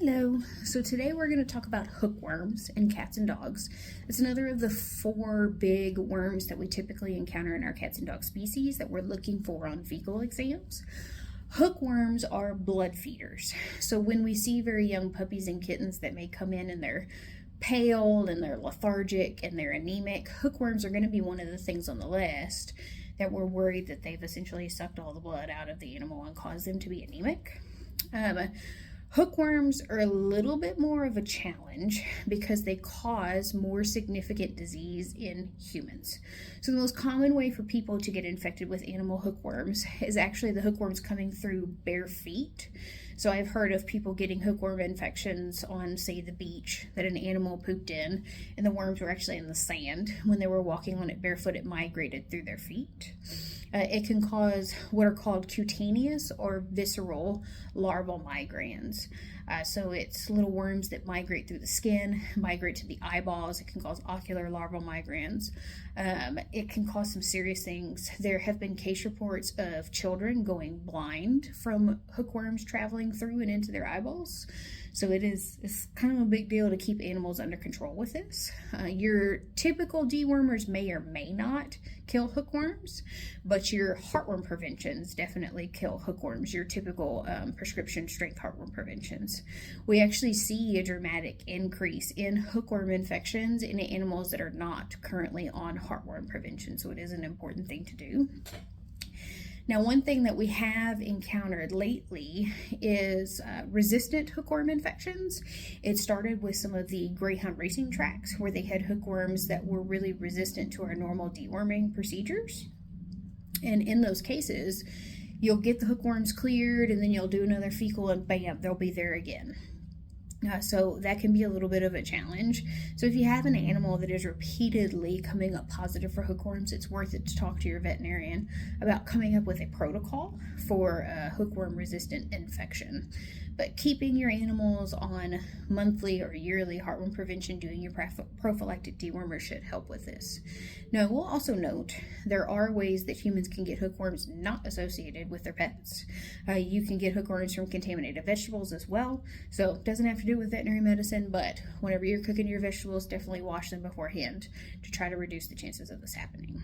Hello. So today we're going to talk about hookworms in cats and dogs. It's another of the 4 big worms that we typically encounter in our cats and dog species that we're looking for on fecal exams. Hookworms are blood feeders. So when we see very young puppies and kittens that may come in and they're pale and they're lethargic and they're anemic, hookworms are going to be one of the things on the list that we're worried that they've essentially sucked all the blood out of the animal and caused them to be anemic. Hookworms are a little bit more of a challenge because they cause more significant disease in humans. So the most common way for people to get infected with animal hookworms is actually the hookworms coming through bare feet. So I've heard of people getting hookworm infections on, say, the beach that an animal pooped in, and the worms were actually in the sand. When they were walking on it barefoot, it migrated through their feet. It can cause what are called cutaneous or visceral larval migrans. So it's little worms that migrate through the skin, migrate to the eyeballs. It can cause ocular larval migrans. It can cause some serious things. There have been case reports of children going blind from hookworms traveling through and into their eyeballs. So it's kind of a big deal to keep animals under control with this. Your typical dewormers may or may not kill hookworms, but your heartworm preventions definitely kill hookworms, your typical prescription strength heartworm preventions. We actually see a dramatic increase in hookworm infections in animals that are not currently on heartworm prevention, so it is an important thing to do. Now, one thing that we have encountered lately is resistant hookworm infections. It started with some of the greyhound racing tracks where they had hookworms that were really resistant to our normal deworming procedures. And in those cases, you'll get the hookworms cleared and then you'll do another fecal and bam, they'll be there again. So that can be a little bit of a challenge. So if you have an animal that is repeatedly coming up positive for hookworms, it's worth it to talk to your veterinarian about coming up with a protocol for a hookworm resistant infection. But keeping your animals on monthly or yearly heartworm prevention, doing your prophylactic dewormer should help with this. Now, we'll also note there are ways that humans can get hookworms not associated with their pets. You can get hookworms from contaminated vegetables as well. So it doesn't have to do with veterinary medicine, but whenever you're cooking your vegetables, definitely wash them beforehand to try to reduce the chances of this happening.